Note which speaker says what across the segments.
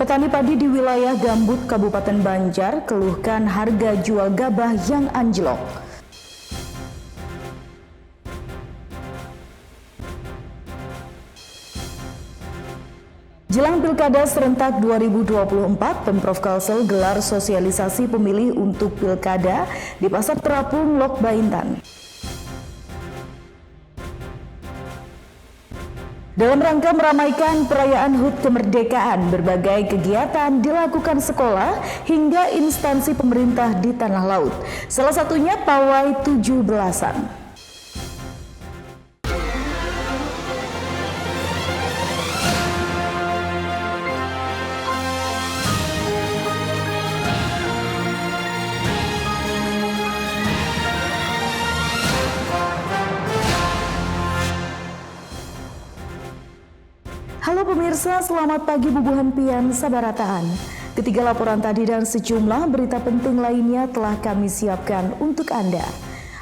Speaker 1: Petani padi di wilayah Gambut, Kabupaten Banjar, keluhkan harga jual gabah yang anjlok. Jelang Pilkada serentak 2024, Pemprov Kalsel gelar sosialisasi pemilih untuk Pilkada di Pasar Terapung, Lok Baintan. Dalam rangka meramaikan perayaan HUT kemerdekaan, berbagai kegiatan dilakukan sekolah hingga instansi pemerintah di tanah laut. Salah satunya pawai 17-an. Halo pemirsa, selamat pagi Bubuhan Pian Sabarataan. Ketiga laporan tadi dan sejumlah berita penting lainnya telah kami siapkan untuk Anda.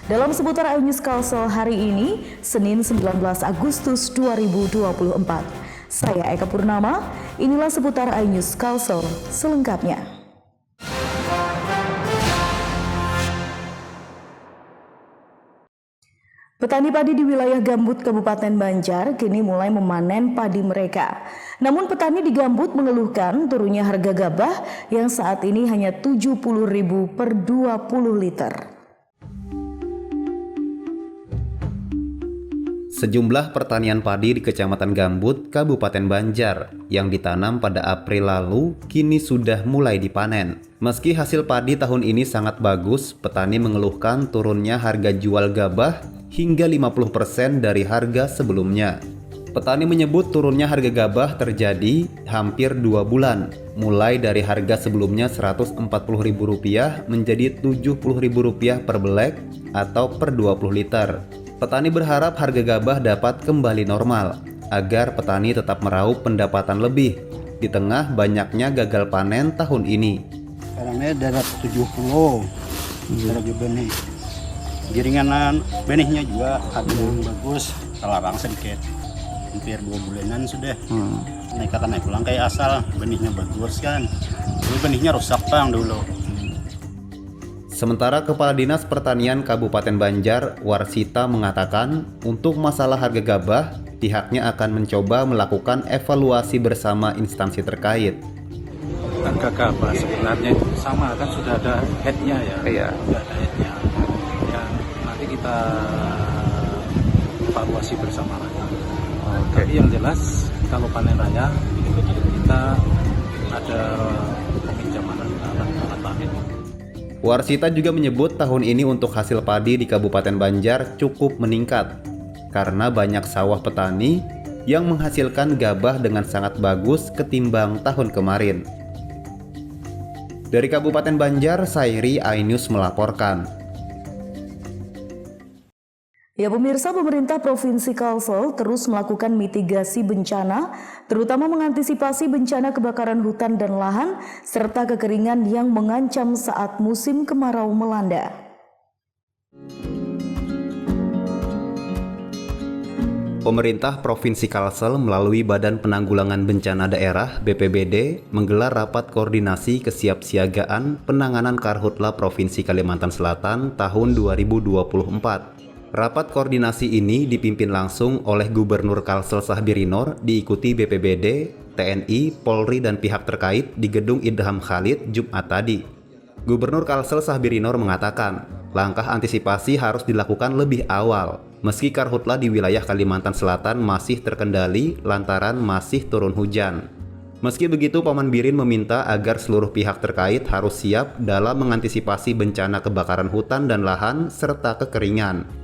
Speaker 1: Dalam seputar iNews Kalsel hari ini, Senin 19 Agustus 2024. Saya Eka Purnama, inilah seputar iNews Kalsel selengkapnya. Petani padi di wilayah Gambut, Kabupaten Banjar kini mulai memanen padi mereka. Namun petani di Gambut mengeluhkan turunnya harga gabah yang saat ini hanya Rp70.000 per 20 liter.
Speaker 2: Sejumlah pertanian padi di Kecamatan Gambut, Kabupaten Banjar yang ditanam pada April lalu kini sudah mulai dipanen. Meski hasil padi tahun ini sangat bagus, petani mengeluhkan turunnya harga jual gabah hingga 50% dari harga sebelumnya. Petani menyebut turunnya harga gabah terjadi hampir 2 bulan, mulai dari harga sebelumnya Rp140.000 menjadi Rp70.000 per belek atau per 20 liter. Petani berharap harga gabah dapat kembali normal, agar petani tetap meraup pendapatan lebih di tengah banyaknya gagal panen tahun ini.
Speaker 3: Sekarangnya darat 70 harga benih. Giringan benihnya juga ada yang bagus, terlarang sedikit. Hampir 2 bulanan sudah. Naik pulang kayak asal, benihnya bagus kan. Dulu benihnya rusak Bang dulu.
Speaker 2: Sementara Kepala Dinas Pertanian Kabupaten Banjar, Warsita, mengatakan untuk masalah harga gabah, pihaknya akan mencoba melakukan evaluasi bersama instansi terkait.
Speaker 4: Harga gabah sebenarnya itu sama kan, sudah ada headnya ya. Iya. Sudah ada headnya. Ya, nanti kita evaluasi bersama lagi. Tapi yang jelas kalau panen raya kita ada peminjaman alat panen.
Speaker 2: Warsita juga menyebut tahun ini untuk hasil padi di Kabupaten Banjar cukup meningkat karena banyak sawah petani yang menghasilkan gabah dengan sangat bagus ketimbang tahun kemarin. Dari Kabupaten Banjar, Sairi, iNews melaporkan.
Speaker 1: Ya pemirsa, pemerintah Provinsi Kalsel terus melakukan mitigasi bencana, terutama mengantisipasi bencana kebakaran hutan dan lahan, serta kekeringan yang mengancam saat musim kemarau melanda.
Speaker 2: Pemerintah Provinsi Kalsel melalui Badan Penanggulangan Bencana Daerah (BPBD) menggelar rapat koordinasi kesiapsiagaan penanganan Karhutla Provinsi Kalimantan Selatan tahun 2024. Rapat koordinasi ini dipimpin langsung oleh Gubernur Kalsel Sahbirinor, diikuti BPBD, TNI, Polri, dan pihak terkait di Gedung Idham Khalid Jumat tadi. Gubernur Kalsel Sahbirinor mengatakan, langkah antisipasi harus dilakukan lebih awal, meski karhutla di wilayah Kalimantan Selatan masih terkendali lantaran masih turun hujan. Meski begitu, Paman Birin meminta agar seluruh pihak terkait harus siap dalam mengantisipasi bencana kebakaran hutan dan lahan serta kekeringan.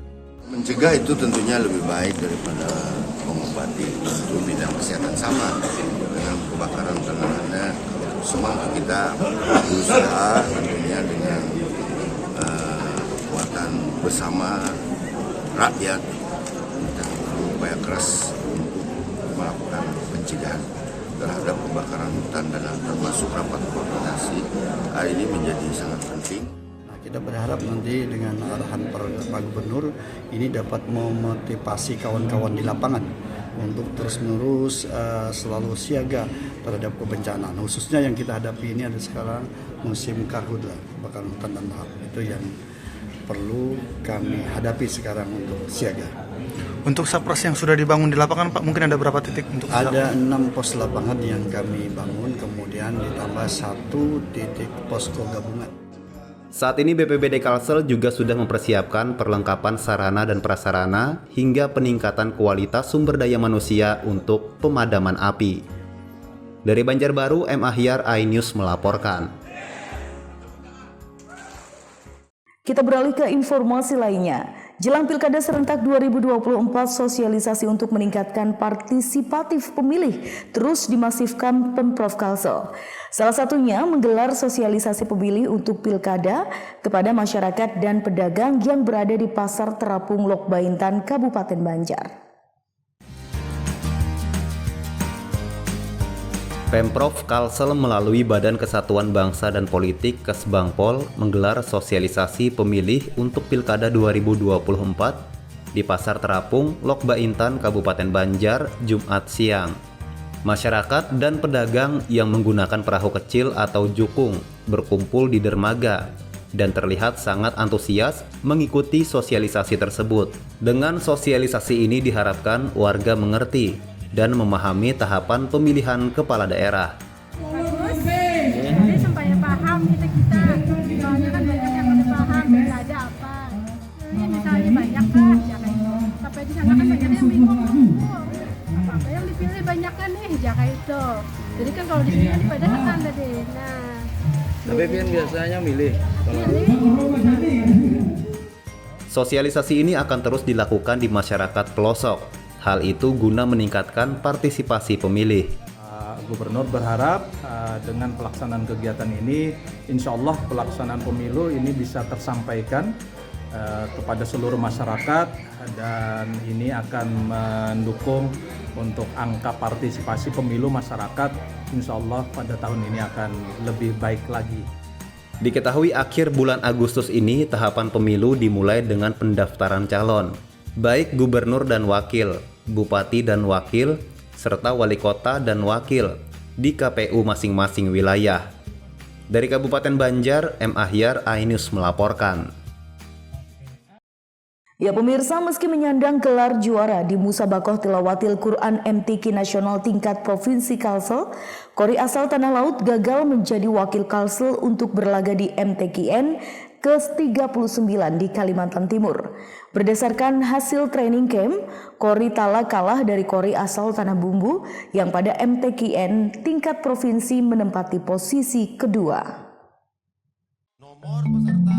Speaker 5: Mencegah itu tentunya lebih baik daripada mengobati. Tentu bidang kesehatan sama dengan kebakaran hutan. Semua kita berusaha tentunya dengan kekuatan bersama rakyat, kita berupaya keras untuk melakukan pencegahan terhadap kebakaran hutan dan lahan, termasuk rapat koordinasi hari ini menjadi sangat penting.
Speaker 3: Kita berharap nanti dengan arahan Pak Gubernur ini dapat memotivasi kawan-kawan di lapangan
Speaker 6: untuk terus-menerus selalu siaga terhadap kebencanaan. Khususnya yang kita hadapi ini ada sekarang musim karhutla, kebakaran hutan dan lahan. Itu yang perlu kami hadapi sekarang untuk siaga.
Speaker 7: Untuk sapras yang sudah dibangun di lapangan Pak, mungkin ada berapa titik untuk
Speaker 6: Ada 6 pos lapangan yang kami bangun, kemudian ditambah 1 titik posko gabungan.
Speaker 2: Saat ini BPBD Kalsel juga sudah mempersiapkan perlengkapan sarana dan prasarana hingga peningkatan kualitas sumber daya manusia untuk pemadaman api. Dari Banjarbaru, M. Ahyar, iNews melaporkan.
Speaker 1: Kita beralih ke informasi lainnya. Jelang Pilkada Serentak 2024, sosialisasi untuk meningkatkan partisipatif pemilih terus dimasifkan Pemprov Kalsel. Salah satunya menggelar sosialisasi pemilih untuk Pilkada kepada masyarakat dan pedagang yang berada di Pasar Terapung Lok Baintan, Kabupaten Banjar.
Speaker 2: Pemprov Kalsel melalui Badan Kesatuan Bangsa dan Politik Kesbangpol menggelar sosialisasi pemilih untuk Pilkada 2024 di Pasar Terapung, Lok Baintan, Kabupaten Banjar, Jumat siang. Masyarakat dan pedagang yang menggunakan perahu kecil atau jukung berkumpul di dermaga dan terlihat sangat antusias mengikuti sosialisasi tersebut. Dengan sosialisasi ini diharapkan warga mengerti dan memahami tahapan pemilihan kepala daerah.
Speaker 8: Bagus, jadi supaya paham kita. Soalnya kan banyak yang udah paham, ada apa. Ini misalnya banyak Pak, ya kayak itu. Sampai di sana kan banyak yang bingung. Apa yang dipilih banyak kan nih, ya kayak itu. Jadi kan kalau di sini kan pada tekan tadi. Nah.
Speaker 4: Tapi kan biasanya milih.
Speaker 2: Sosialisasi ini akan terus dilakukan di masyarakat pelosok. Hal itu guna meningkatkan partisipasi pemilih.
Speaker 4: Gubernur berharap dengan pelaksanaan kegiatan ini, insya Allah pelaksanaan pemilu ini bisa tersampaikan kepada seluruh masyarakat dan ini akan mendukung untuk angka partisipasi pemilu masyarakat, insya Allah pada tahun ini akan lebih baik lagi.
Speaker 2: Diketahui akhir bulan Agustus ini tahapan pemilu dimulai dengan pendaftaran calon, baik gubernur dan wakil, bupati dan wakil, serta wali kota dan wakil di KPU masing-masing wilayah. Dari Kabupaten Banjar, M. Ahyar, iNews melaporkan.
Speaker 1: Ya pemirsa, meski menyandang gelar juara di Musabakoh Tilawatil Quran MTQ Nasional tingkat Provinsi Kalsel, Kori asal Tanah Laut gagal menjadi wakil Kalsel untuk berlaga di MTQN ke-39 di Kalimantan Timur. Berdasarkan hasil training camp, Kori Tala kalah dari Kori asal Tanah Bumbu yang pada MTQN tingkat provinsi menempati posisi kedua.
Speaker 9: Nomor peserta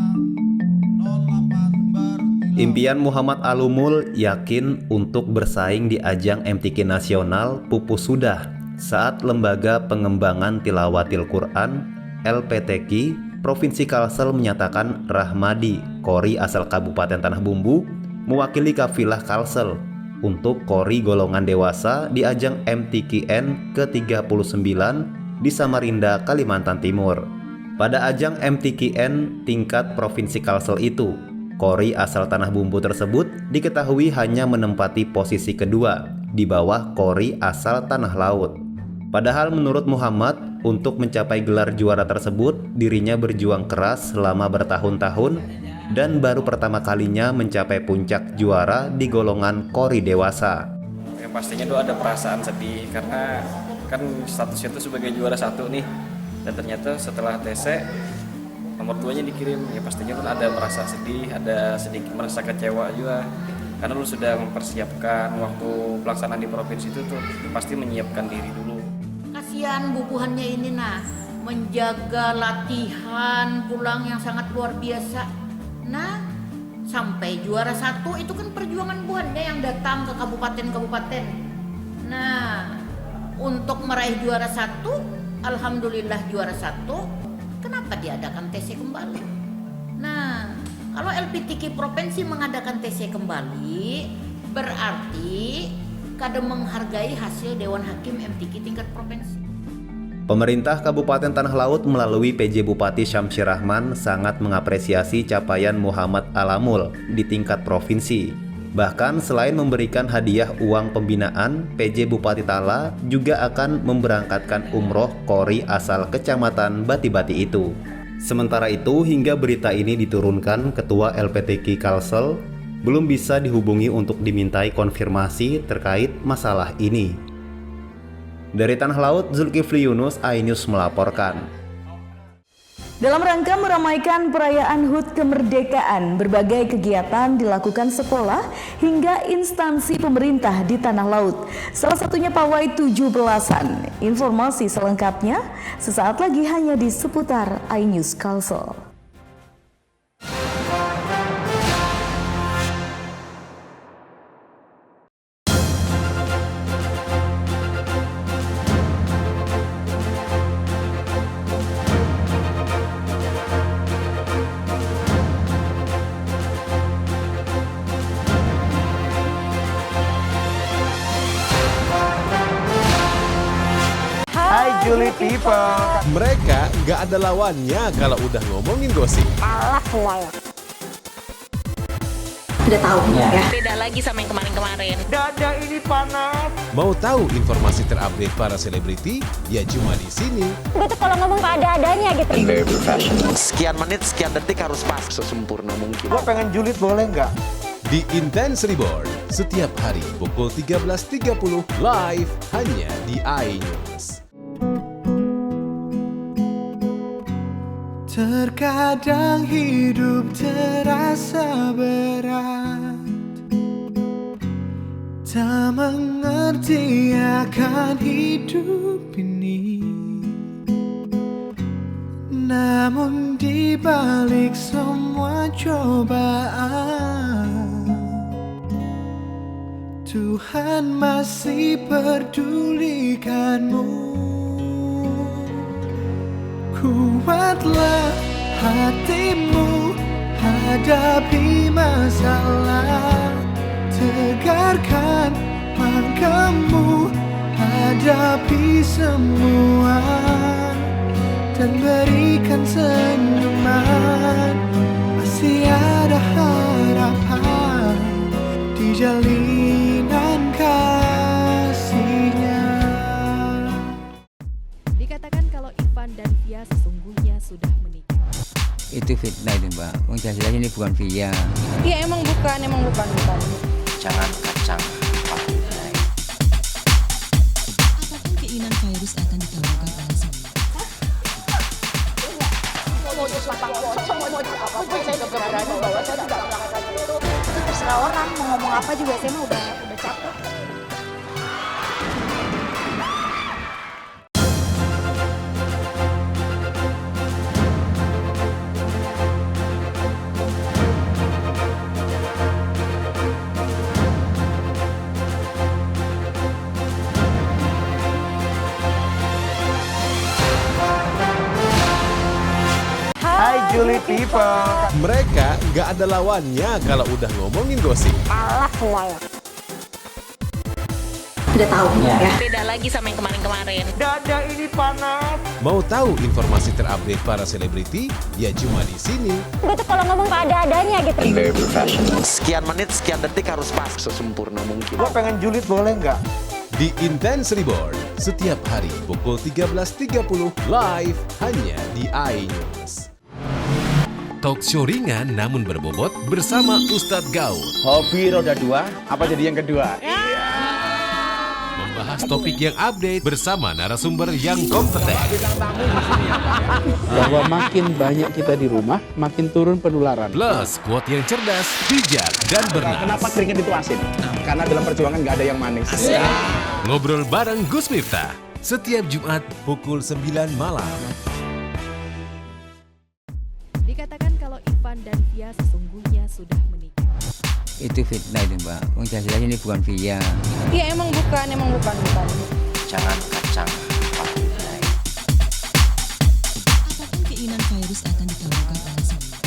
Speaker 9: 08
Speaker 2: Impian Muhammad Alumul yakin untuk bersaing di ajang MTQ Nasional pupus sudah saat Lembaga Pengembangan Tilawatil Quran LPTQ Provinsi Kalsel menyatakan Rahmadi, Kori asal Kabupaten Tanah Bumbu, mewakili kafilah Kalsel untuk Kori golongan dewasa di ajang MTQN ke-39 di Samarinda, Kalimantan Timur. Pada ajang MTQN tingkat Provinsi Kalsel itu, Kori asal Tanah Bumbu tersebut diketahui hanya menempati posisi kedua di bawah Kori asal Tanah Laut. Padahal menurut Muhammad, untuk mencapai gelar juara tersebut, dirinya berjuang keras selama bertahun-tahun dan baru pertama kalinya mencapai puncak juara di golongan Kori dewasa.
Speaker 10: Yang pastinya itu ada perasaan sedih karena kan statusnya itu sebagai juara 1 nih, dan ternyata setelah TC nomor 2-nya dikirim, ya pastinya kan ada merasa sedih, ada sedikit merasa kecewa juga karena lu sudah mempersiapkan waktu pelaksanaan di provinsi itu tuh pasti menyiapkan diri dulu.
Speaker 11: Kasihan bubuhannya ini menjaga latihan pulang yang sangat luar biasa. Sampai juara 1 itu kan perjuangan buhannya yang datang ke kabupaten-kabupaten. Untuk meraih juara 1, alhamdulillah juara 1, kenapa diadakan TC kembali? Kalau LPTQ provinsi mengadakan TC kembali, berarti kadang menghargai hasil Dewan Hakim MTQ tingkat provinsi.
Speaker 2: Pemerintah Kabupaten Tanah Laut melalui PJ Bupati Syamsir Rahman sangat mengapresiasi capaian Muhammad Alamul di tingkat provinsi. Bahkan selain memberikan hadiah uang pembinaan, PJ Bupati Tala juga akan memberangkatkan umroh kori asal Kecamatan Bati-Bati itu. Sementara itu, hingga berita ini diturunkan, Ketua LPTK Kalsel belum bisa dihubungi untuk dimintai konfirmasi terkait masalah ini. Dari Tanah Laut, Zulkifli Yunus, iNews melaporkan.
Speaker 1: Dalam rangka meramaikan perayaan HUT kemerdekaan, berbagai kegiatan dilakukan sekolah hingga instansi pemerintah di Tanah Laut. Salah satunya pawai 17-an. Informasi selengkapnya sesaat lagi hanya di seputar iNews Kalsel.
Speaker 9: Julie People.
Speaker 12: Mereka nggak ada lawannya kalau udah ngomongin gosip.
Speaker 8: Kalah semuanya.
Speaker 13: Udah tahu ya.
Speaker 11: Beda lagi sama yang kemarin-kemarin.
Speaker 9: Dada ini panas.
Speaker 12: Mau tahu informasi terupdate para selebriti? Ya cuma di sini.
Speaker 8: Gue tuh kalau ngomong gak ada adanya gitu.
Speaker 14: Sekian menit, sekian detik harus pas sesempurna mungkin.
Speaker 9: Gue pengen julid boleh nggak?
Speaker 12: Di Intense Reborn setiap hari pukul 13.30 live hanya di iNews.
Speaker 15: Terkadang hidup terasa berat, tak mengerti akan hidup ini. Namun di balik semua cobaan, Tuhan masih pedulikanmu. Kuatlah hatimu, hadapi masalah. Tegarkan langkahmu, hadapi semua. Dan berikan senyuman, masih ada harapan di jalinan kasihnya.
Speaker 16: Dikatakan kalau Ivan dan Via sesungguhnya sudah menikah.
Speaker 17: Itu fitnah itu Mbak, jelas-jelas ini bukan Via.
Speaker 16: Iya emang bukan.
Speaker 14: Jangan kacang pakai naik.
Speaker 18: Apapun keinginan virus akan dikabulkan oleh semua.
Speaker 8: Terserah orang mau ngomong apa juga, saya mah udah capek.
Speaker 9: Julie People.
Speaker 12: Mereka nggak ada lawannya kalau udah ngomongin gosip.
Speaker 8: Kalah semuanya.
Speaker 13: Udah tahu ya.
Speaker 11: Beda lagi sama yang kemarin-kemarin.
Speaker 9: Dada ini panas.
Speaker 12: Mau tahu informasi terupdate para selebriti? Ya cuma di sini.
Speaker 8: Gue tuh kalau ngomong gak ada adanya gitu.
Speaker 14: Sekian menit, sekian detik harus pas sesempurna mungkin.
Speaker 9: Gue pengen julid boleh nggak?
Speaker 12: Di Intense Reborn setiap hari pukul 13.30 live hanya di iNews. Talk show ringan namun berbobot bersama Ustadz Gaud.
Speaker 19: Hobi roda dua, apa jadi yang kedua?
Speaker 12: Membahas topik yang update bersama narasumber yang kompeten.
Speaker 19: Bahwa makin banyak kita di rumah, makin turun penularan.
Speaker 12: Plus quote yang cerdas, bijak, dan bernas.
Speaker 19: Kenapa keringet itu asin? Karena dalam perjuangan nggak ada yang manis.
Speaker 12: Ngobrol bareng Gus Miftah setiap Jumat pukul 9 malam.
Speaker 16: Dikatakan kalau Ivan dan Via sesungguhnya sudah menikah.
Speaker 17: Itu fitnah itu Mbak, jelas-jelas ini bukan Via.
Speaker 16: Iya emang bukan.
Speaker 14: Jangan kacang pakai naik.
Speaker 18: Apapun keinginan virus akan dikabulkan oleh semua.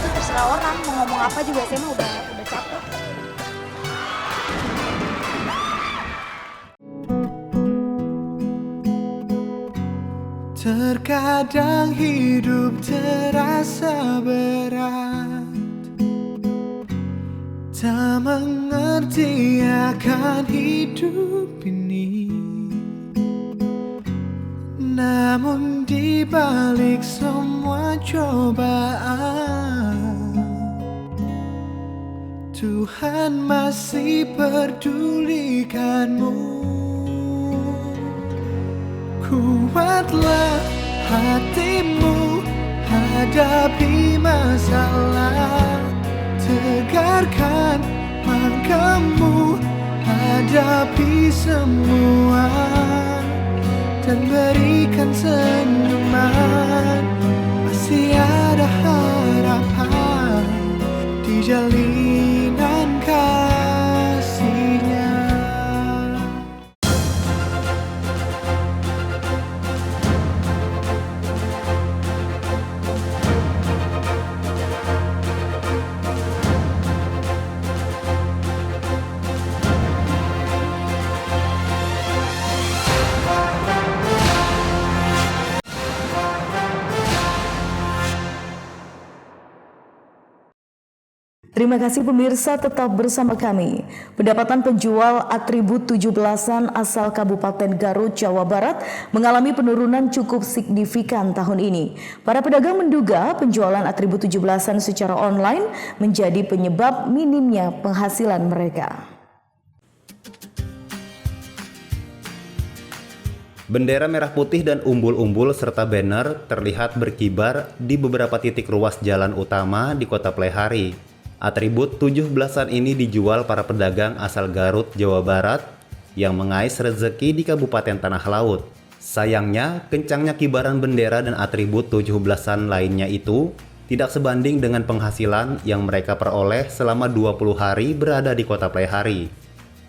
Speaker 8: Terserah orang mau ngomong apa juga, saya mah udah capek.
Speaker 15: Terkadang hidup terasa berat, tak mengerti akan hidup ini. Namun di balik semua cobaan, Tuhan masih pedulikanmu. Kuatlah hatimu, hadapi masalah. Tegarkan langkahmu, hadapi semua. Dan berikan senyuman, masih ada harapan di jalinan kasihnya.
Speaker 1: Terima kasih pemirsa, tetap bersama kami. Pendapatan penjual atribut 17-an asal Kabupaten Garut, Jawa Barat mengalami penurunan cukup signifikan tahun ini. Para pedagang menduga penjualan atribut 17-an secara online menjadi penyebab minimnya penghasilan mereka.
Speaker 2: Bendera merah putih dan umbul-umbul serta banner terlihat berkibar di beberapa titik ruas jalan utama di Kota Pleikhari. Atribut 17-an ini dijual para pedagang asal Garut, Jawa Barat yang mengais rezeki di Kabupaten Tanah Laut. Sayangnya, kencangnya kibaran bendera dan atribut 17-an lainnya itu tidak sebanding dengan penghasilan yang mereka peroleh selama 20 hari berada di Kota Pleikhari.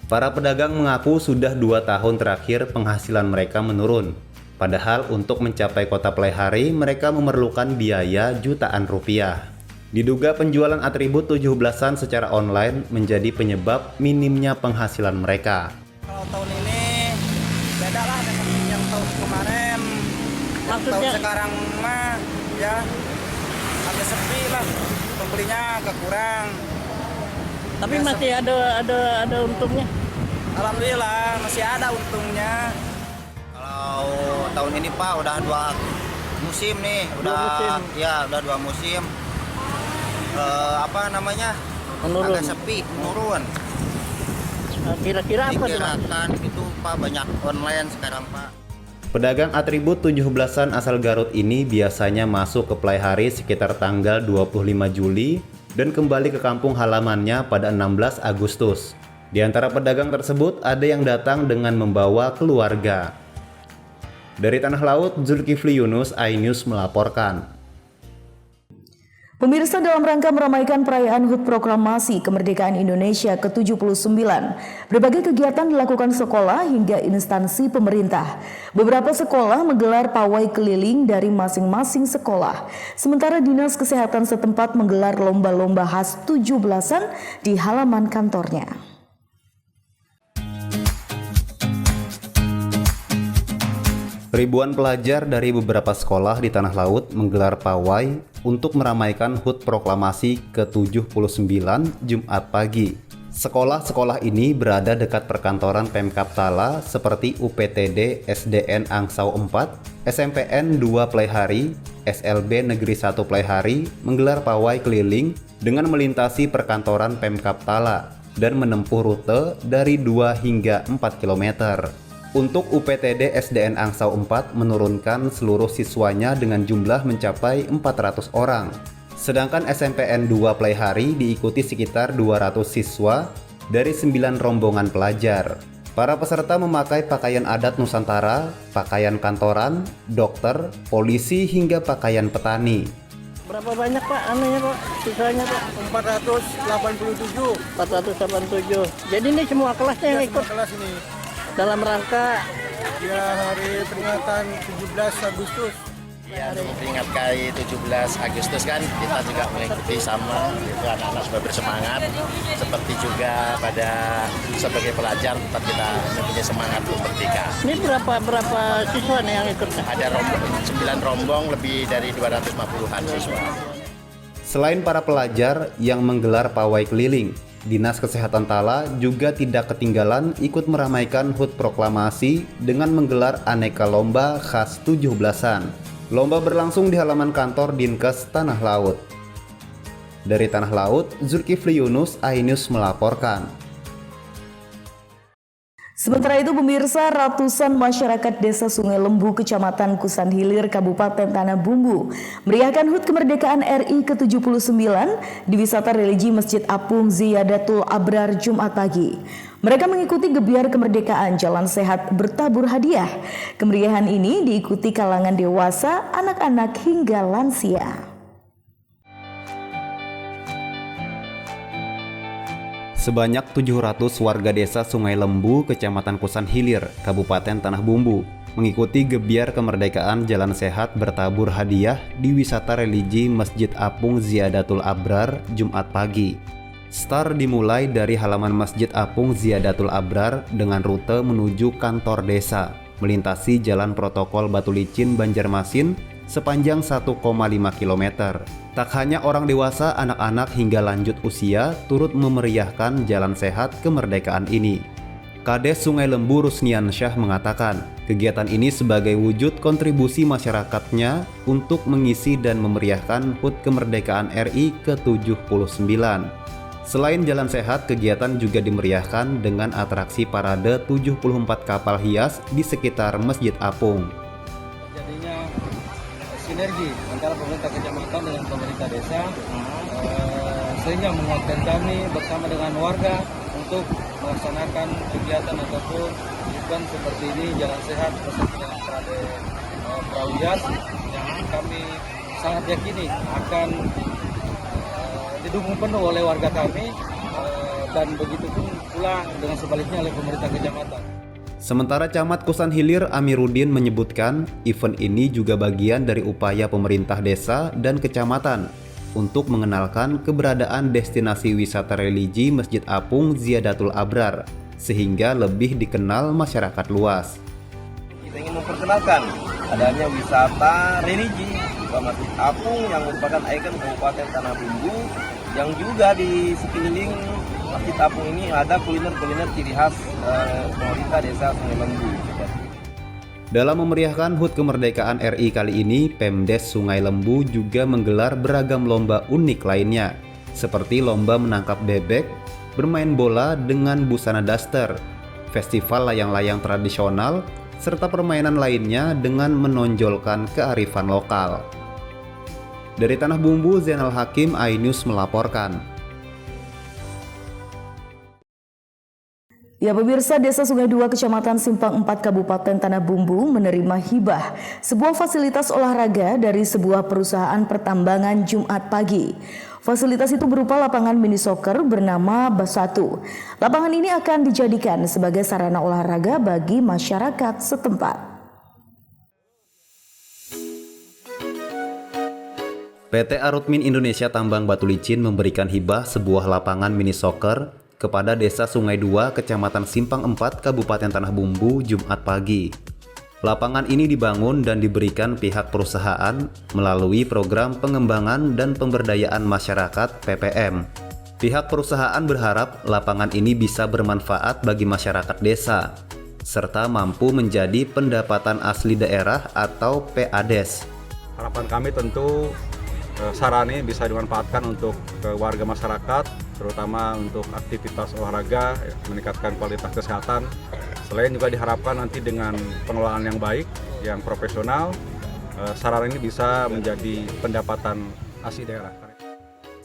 Speaker 2: Para pedagang mengaku sudah 2 tahun terakhir penghasilan mereka menurun. Padahal untuk mencapai Kota Pleikhari mereka memerlukan biaya jutaan rupiah. Diduga penjualan atribut 17-an secara online menjadi penyebab minimnya penghasilan mereka.
Speaker 20: Kalau tahun ini beda lah dengan yang tahun kemarin. Maksudnya? Tahun sekarang mah ya agak sepi lah, pembelinya agak kurang. Tapi ya, masih ada untungnya. Alhamdulillah masih ada untungnya.
Speaker 21: Kalau tahun ini Pak udah 2 musim nih, udah 2 musim. Agak sepi, menurun.
Speaker 20: Kira-kira apa?
Speaker 21: Dikirakan itu Pak banyak online sekarang Pak.
Speaker 2: Pedagang atribut 17-an asal Garut ini biasanya masuk ke Pleikhari sekitar tanggal 25 Juli dan kembali ke kampung halamannya pada 16 Agustus. Di antara pedagang tersebut ada yang datang dengan membawa keluarga. Dari Tanah Laut, Zulkifli Yunus, iNews melaporkan.
Speaker 1: Pemirsa, dalam rangka meramaikan perayaan HUT Proklamasi Kemerdekaan Indonesia ke-79, berbagai kegiatan dilakukan sekolah hingga instansi pemerintah. Beberapa sekolah menggelar pawai keliling dari masing-masing sekolah, sementara Dinas Kesehatan setempat menggelar lomba-lomba khas 17-an di halaman kantornya.
Speaker 2: Ribuan pelajar dari beberapa sekolah di Tanah Laut menggelar pawai untuk meramaikan HUT Proklamasi ke-79 Jumat pagi. Sekolah-sekolah ini berada dekat perkantoran Pemkab Tala seperti UPTD SDN Angsau 4, SMPN 2 Pleikhari, SLB Negeri 1 Pleikhari menggelar pawai keliling dengan melintasi perkantoran Pemkab Tala dan menempuh rute dari 2 hingga 4 km. Untuk UPTD SDN Angsau 4 menurunkan seluruh siswanya dengan jumlah mencapai 400 orang. Sedangkan SMPN 2 Pleikhari diikuti sekitar 200 siswa dari 9 rombongan pelajar. Para peserta memakai pakaian adat Nusantara, pakaian kantoran, dokter, polisi hingga pakaian petani.
Speaker 20: Berapa banyak Pak Pak? Siswanya Pak? 487. 487. Jadi ini semua kelasnya yang ikut? Kelas ini. Dalam rangka
Speaker 22: ya hari peringatan 17 Agustus.
Speaker 5: Ya, untuk memperingati 17 Agustus kan kita juga mengikuti sama, itu anak-anak supaya bersemangat. Seperti juga pada sebagai pelajar tetap kita mempunyai semangat untuk merdeka.
Speaker 22: Ini berapa siswa nih yang ikut?
Speaker 5: Ada 9 rombong, lebih dari 250-an siswa.
Speaker 2: Selain para pelajar yang menggelar pawai keliling, Dinas Kesehatan Tala juga tidak ketinggalan ikut meramaikan HUT Proklamasi dengan menggelar aneka lomba khas 17-an. Lomba berlangsung di halaman kantor Dinkes Tanah Laut. Dari Tanah Laut, Zulkifli Yunus, iNews melaporkan.
Speaker 1: Sementara itu pemirsa, ratusan masyarakat Desa Sungai Lembu, Kecamatan Kusan Hilir, Kabupaten Tanah Bumbu meriahkan HUT Kemerdekaan RI ke-79 di wisata religi Masjid Apung Ziyadatul Abrar Jumat pagi. Mereka mengikuti gebiar kemerdekaan Jalan Sehat Bertabur Hadiah. Kemeriahan ini diikuti kalangan dewasa, anak-anak hingga lansia.
Speaker 2: Sebanyak 700 warga desa Sungai Lembu, Kecamatan Kusan Hilir, Kabupaten Tanah Bumbu, mengikuti gebiar kemerdekaan Jalan Sehat Bertabur Hadiah di wisata religi Masjid Apung Ziyadatul Abrar Jumat pagi. Start dimulai dari halaman Masjid Apung Ziyadatul Abrar dengan rute menuju kantor desa, melintasi jalan protokol Batu Licin Banjarmasin sepanjang 1,5 km. Tak hanya orang dewasa, anak-anak hingga lanjut usia turut memeriahkan Jalan Sehat kemerdekaan ini. Kades Sungai Lembu Rusnian Syah mengatakan, kegiatan ini sebagai wujud kontribusi masyarakatnya untuk mengisi dan memeriahkan HUT Kemerdekaan RI ke-79. Selain Jalan Sehat, kegiatan juga dimeriahkan dengan atraksi parade 74 kapal hias di sekitar Masjid Apung.
Speaker 23: Jadinya sinergi antara pemerintah kecamatan dengan pemerintah desa, sehingga menguatkan kami bersama dengan warga untuk melaksanakan kegiatan ataupun event seperti ini, Jalan Sehat bersama dengan parade perahu hias yang kami sangat yakini akan didukung penuh oleh warga kami, dan begitu pun pula dengan sebaliknya oleh pemerintah kecamatan.
Speaker 2: Sementara Camat Kusan Hilir Amiruddin menyebutkan, event ini juga bagian dari upaya pemerintah desa dan kecamatan untuk mengenalkan keberadaan destinasi wisata religi Masjid Apung Ziyadatul Abrar, sehingga lebih dikenal masyarakat luas.
Speaker 24: Kita ingin memperkenalkan adanya wisata religi di Masjid Apung yang merupakan ikon Kabupaten Tanah Bumbu, yang juga di sekeliling Masjid Apung ini ada kuliner-kuliner ciri khas pemerintah desa Sungai Lembu.
Speaker 2: Dalam memeriahkan HUT Kemerdekaan RI kali ini, Pemdes Sungai Lembu juga menggelar beragam lomba unik lainnya, seperti lomba menangkap bebek, bermain bola dengan busana daster, festival layang-layang tradisional, serta permainan lainnya dengan menonjolkan kearifan lokal. Dari Tanah Bumbu, Zainal Hakim, iNews melaporkan.
Speaker 1: Ya pemirsa, Desa Sungai 2 Kecamatan Simpang 4 Kabupaten Tanah Bumbu menerima hibah sebuah fasilitas olahraga dari sebuah perusahaan pertambangan Jumat pagi. Fasilitas itu berupa lapangan mini soccer bernama Basatu. Lapangan ini akan dijadikan sebagai sarana olahraga bagi masyarakat setempat.
Speaker 2: PT Arutmin Indonesia Tambang Batu Licin memberikan hibah sebuah lapangan mini soccer kepada Desa Sungai 2, Kecamatan Simpang 4, Kabupaten Tanah Bumbu, Jumat pagi. Lapangan ini dibangun dan diberikan pihak perusahaan melalui program pengembangan dan pemberdayaan masyarakat (PPM). Pihak perusahaan berharap lapangan ini bisa bermanfaat bagi masyarakat desa, serta mampu menjadi pendapatan asli daerah atau PADES.
Speaker 4: Harapan kami tentu sarana ini bisa dimanfaatkan untuk warga masyarakat, terutama untuk aktivitas olahraga, meningkatkan kualitas kesehatan. Selain juga diharapkan nanti dengan pengelolaan yang baik, yang profesional, sarana ini bisa menjadi pendapatan asli daerah.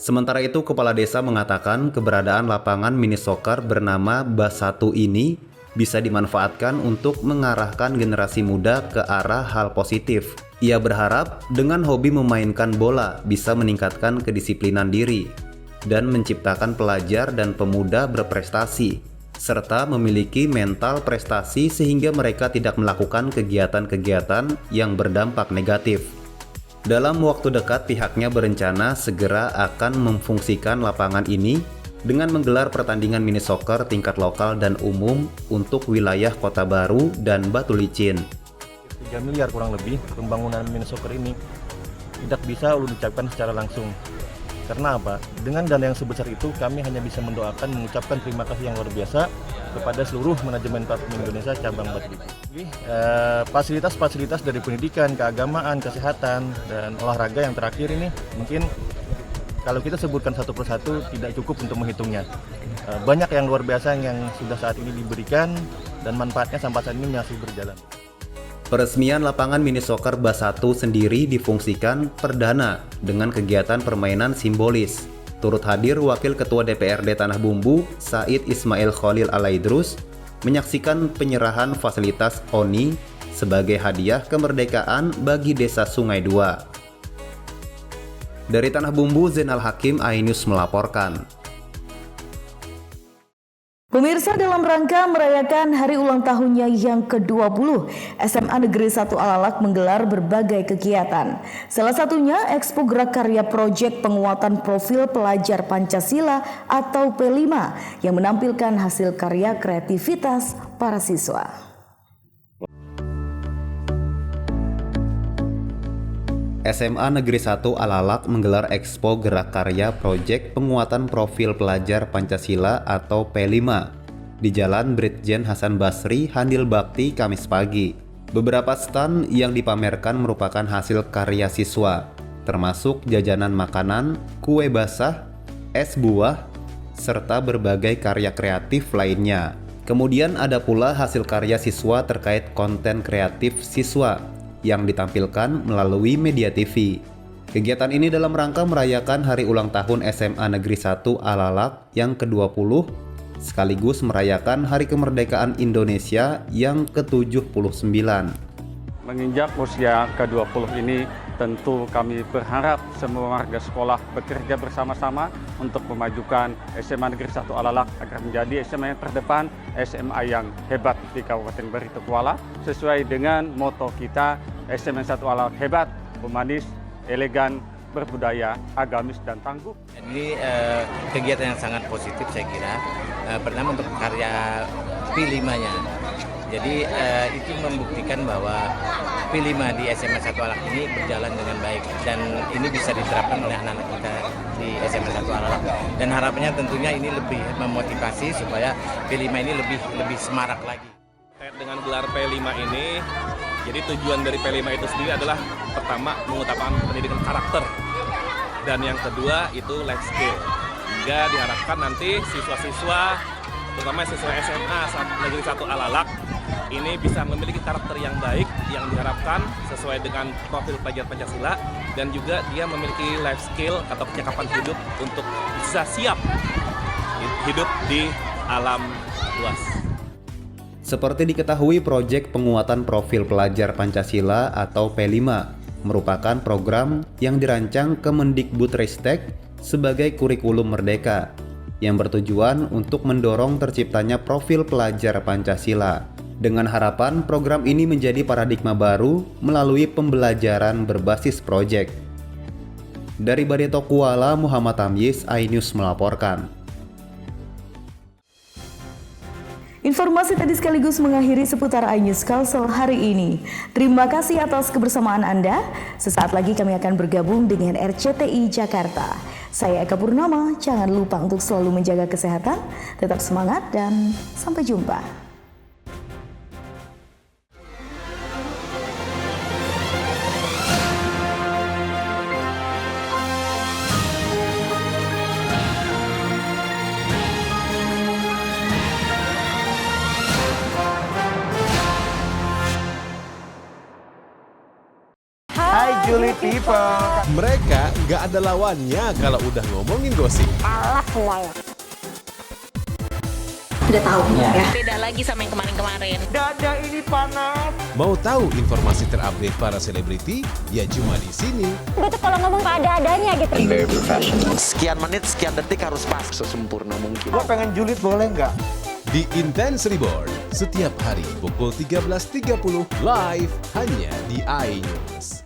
Speaker 2: Sementara itu, Kepala Desa mengatakan keberadaan lapangan mini soccer bernama Basatu ini bisa dimanfaatkan untuk mengarahkan generasi muda ke arah hal positif. Ia berharap dengan hobi memainkan bola bisa meningkatkan kedisiplinan diri dan menciptakan pelajar dan pemuda berprestasi, serta memiliki mental prestasi sehingga mereka tidak melakukan kegiatan-kegiatan yang berdampak negatif. Dalam waktu dekat pihaknya berencana segera akan memfungsikan lapangan ini dengan menggelar pertandingan mini soccer tingkat lokal dan umum untuk wilayah Kota Baru dan Batu Licin.
Speaker 23: 3 miliar kurang lebih pembangunan mini soccer ini tidak bisa ulun ucapkan secara langsung. Karena apa? Dengan dana yang sebesar itu kami hanya bisa mendoakan, mengucapkan terima kasih yang luar biasa kepada seluruh manajemen Persib Indonesia cabang Batu Licin. Fasilitas-fasilitas dari pendidikan, keagamaan, kesehatan, dan olahraga yang terakhir ini mungkin kalau kita sebutkan satu persatu tidak cukup untuk menghitungnya. Banyak yang luar biasa yang sudah saat ini diberikan dan manfaatnya sampai saat ini masih berjalan.
Speaker 2: Peresmian lapangan mini soccer Bas 1 sendiri difungsikan perdana dengan kegiatan permainan simbolis. Turut hadir Wakil Ketua DPRD Tanah Bumbu, Said Ismail Khalil Alaidrus, menyaksikan penyerahan fasilitas ONI sebagai hadiah kemerdekaan bagi Desa Sungai 2. Dari Tanah Bumbu, Zainal Hakim, iNews melaporkan.
Speaker 1: Pemirsa, dalam rangka merayakan hari ulang tahunnya yang ke-20, SMA Negeri 1 Alalak menggelar berbagai kegiatan. Salah satunya Expo Gerak Karya Proyek Penguatan Profil Pelajar Pancasila atau P5 yang menampilkan hasil karya kreativitas para siswa.
Speaker 2: SMA Negeri 1 Alalak menggelar Expo Gerak Karya Proyek Penguatan Profil Pelajar Pancasila atau P5 di Jalan Brigjen Hasan Basri, Handil Bakti, Kamis pagi. Beberapa stand yang dipamerkan merupakan hasil karya siswa, termasuk jajanan makanan, kue basah, es buah, serta berbagai karya kreatif lainnya. Kemudian ada pula hasil karya siswa terkait konten kreatif siswa yang ditampilkan melalui media TV. Kegiatan ini dalam rangka merayakan hari ulang tahun SMA Negeri 1 Alalak yang ke-20, sekaligus merayakan Hari Kemerdekaan Indonesia yang ke-79.
Speaker 3: Menginjak usia ke-20 ini, tentu kami berharap semua warga sekolah bekerja bersama-sama untuk memajukan SMA Negeri 1 Alalak agar menjadi SMA yang terdepan, SMA yang hebat di Kabupaten Barito Kuala, sesuai dengan moto kita, SMA 1 Alalak hebat, humanis, elegan, berbudaya, agamis, dan tangguh.
Speaker 6: Ini kegiatan yang sangat positif saya kira. Pertama untuk karya P5-nya. Jadi itu membuktikan bahwa P5 di SMA 1 Alalak ini berjalan dengan baik dan ini bisa diterapkan oleh anak-anak kita di SMA 1 Alalak. Dan harapannya tentunya ini lebih memotivasi supaya P5 ini lebih semarak lagi.
Speaker 23: Dengan gelar P5 ini, jadi tujuan dari P5 itu sendiri adalah pertama mengutamakan pendidikan karakter dan yang kedua itu life skill. Hingga diharapkan nanti siswa-siswa, terutama siswa SMA Negeri 1 Alalak, ini bisa memiliki karakter yang baik yang diharapkan sesuai dengan profil pelajar Pancasila dan juga dia memiliki life skill atau kecakapan hidup untuk bisa siap hidup di alam luas.
Speaker 2: Seperti diketahui, proyek penguatan profil pelajar Pancasila atau P5 merupakan program yang dirancang Kemendikbudristek sebagai kurikulum merdeka yang bertujuan untuk mendorong terciptanya profil pelajar Pancasila. Dengan harapan program ini menjadi paradigma baru melalui pembelajaran berbasis proyek. Dari Barito Kuala, Muhammad Tamyiz, iNews melaporkan.
Speaker 1: Informasi tadi sekaligus mengakhiri seputar iNews Kalsel hari ini. Terima kasih atas kebersamaan Anda. Sesaat lagi kami akan bergabung dengan RCTI Jakarta. Saya Eka Purnama, jangan lupa untuk selalu menjaga kesehatan, tetap semangat dan sampai jumpa.
Speaker 9: Julid People.
Speaker 12: Mereka nggak ada lawannya kalau udah ngomongin gosip.
Speaker 8: Alah semuanya.
Speaker 13: Udah tahu ya.
Speaker 7: Beda lagi sama yang kemarin-kemarin.
Speaker 9: Dada ini panas.
Speaker 12: Mau tahu informasi terupdate para selebriti? Ya cuma di sini.
Speaker 8: Gue tuh kalau ngomong ada-adanya gitu.
Speaker 14: Sekian menit, sekian detik harus pas sesempurna mungkin.
Speaker 9: Gue pengen julid, boleh nggak?
Speaker 12: Di Intense Reborn setiap hari pukul 13.30 live hanya di iNews.